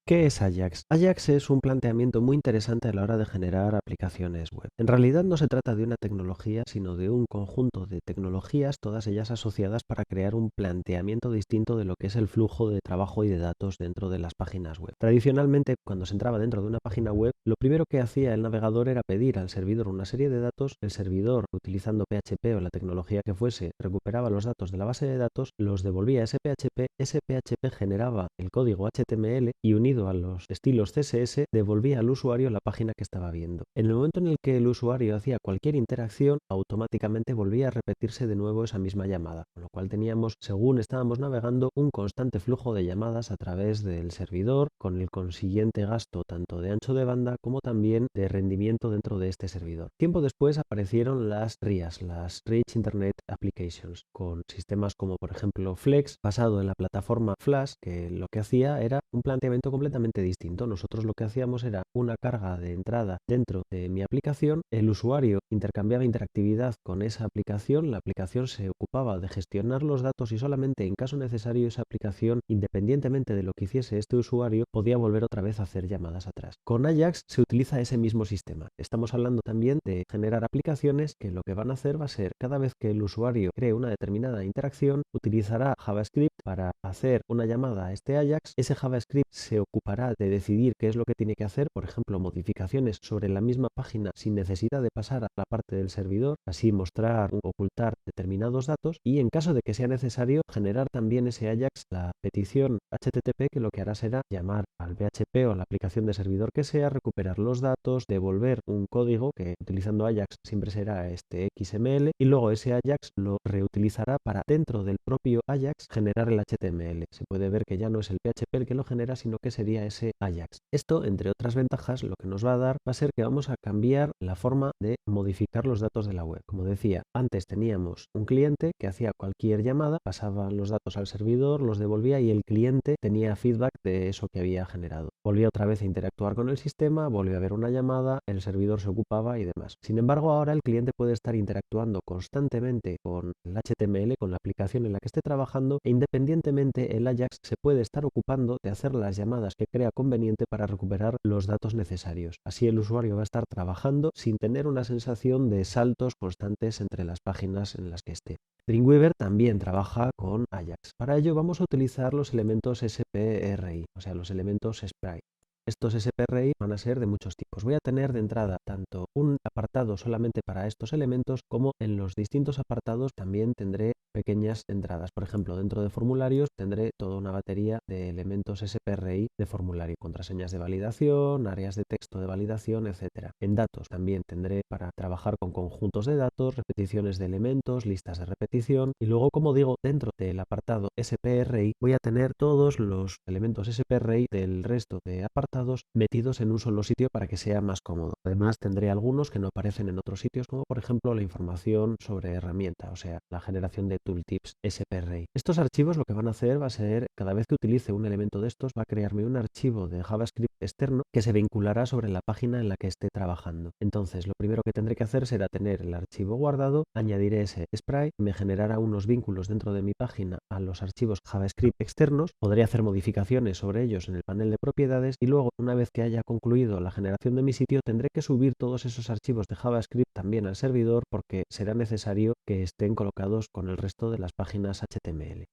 ¿Qué es Ajax? Ajax es un planteamiento muy interesante a la hora de generar aplicaciones web. En realidad no se trata de una tecnología, sino de un conjunto de tecnologías, todas ellas asociadas para crear un planteamiento distinto de lo que es el flujo de trabajo y de datos dentro de las páginas web. Tradicionalmente, cuando se entraba dentro de una página web, lo primero que hacía el navegador era pedir al servidor una serie de datos, el servidor, utilizando PHP o la tecnología que fuese, recuperaba los datos de la base de datos, los devolvía a ese PHP generaba el código HTML y unido a los estilos CSS devolvía al usuario la página que estaba viendo. En el momento en el que el usuario hacía cualquier interacción, automáticamente volvía a repetirse de nuevo esa misma llamada, con lo cual teníamos, según estábamos navegando, un constante flujo de llamadas a través del servidor, con el consiguiente gasto tanto de ancho de banda como también de rendimiento dentro de este servidor. Tiempo después aparecieron las RIAs, las Rich Internet Applications, con sistemas como por ejemplo Flex, basado en la plataforma Flash, que lo que hacía era un planteamiento completamente distinto. Nosotros lo que hacíamos era una carga de entrada dentro de mi aplicación, el usuario intercambiaba interactividad con esa aplicación, la aplicación se ocupaba de gestionar los datos y solamente en caso necesario esa aplicación, independientemente de lo que hiciese este usuario, podía volver otra vez a hacer llamadas atrás. Con Ajax se utiliza ese mismo sistema. Estamos hablando también de generar aplicaciones que lo que van a hacer va a ser, cada vez que el usuario cree una determinada interacción, utilizará JavaScript para hacer una llamada a este Ajax. Ese JavaScript se ocupará de decidir qué es lo que tiene que hacer, por ejemplo, modificaciones sobre la misma página sin necesidad de pasar a la parte del servidor, así mostrar o ocultar determinados datos y en caso de que sea necesario generar también ese Ajax, la petición HTTP, que lo que hará será llamar al PHP o a la aplicación de servidor que sea, recuperar los datos, devolver un código que utilizando Ajax siempre será este XML y luego ese Ajax lo reutilizará para dentro del propio Ajax generar el HTML. Se puede ver que ya no es el PHP el que lo genera, sino que sería ese Ajax. Esto, entre otras ventajas, lo que nos va a dar va a ser que vamos a cambiar la forma de modificar los datos de la web. Como decía, antes teníamos un cliente que hacía cualquier llamada, pasaba los datos al servidor, los devolvía y el cliente tenía feedback de eso que había generado. Volvía otra vez a interactuar con el sistema, volvía a ver una llamada, el servidor se ocupaba y demás. Sin embargo, ahora el cliente puede estar interactuando constantemente con el HTML, con la aplicación en la que esté trabajando e independientemente el Ajax se puede estar ocupando de hacer las llamadas que crea conveniente para recuperar los datos necesarios. Así el usuario va a estar trabajando sin tener una sensación de saltos constantes entre las páginas en las que esté. Dreamweaver también trabaja con Ajax. Para ello vamos a utilizar los elementos SPRI, o sea, los elementos Sprite. Estos SPRI van a ser de muchos tipos. Voy a tener de entrada tanto un apartado solamente para estos elementos como en los distintos apartados también tendré pequeñas entradas. Por ejemplo, dentro de formularios tendré toda una batería de elementos SPRI de formulario, contraseñas de validación, áreas de texto de validación, etc. En datos también tendré para trabajar con conjuntos de datos, repeticiones de elementos, listas de repetición y luego, como digo, dentro del apartado SPRI voy a tener todos los elementos SPRI del resto de apartados metidos en un solo sitio para que sea más cómodo. Además tendré algunos que no aparecen en otros sitios, como por ejemplo la información sobre herramienta, o sea, la generación de tooltips SPRI. Estos archivos lo que van a hacer va a ser, cada vez que utilice un elemento de estos, va a crearme un archivo de JavaScript externo que se vinculará sobre la página en la que esté trabajando. Entonces, lo primero que tendré que hacer será tener el archivo guardado, añadiré ese sprite, me generará unos vínculos dentro de mi página a los archivos JavaScript externos, podré hacer modificaciones sobre ellos en el panel de propiedades y luego, una vez que haya concluido la generación de mi sitio, tendré que subir todos esos archivos de JavaScript también al servidor porque será necesario que estén colocados con el resto de las páginas HTML.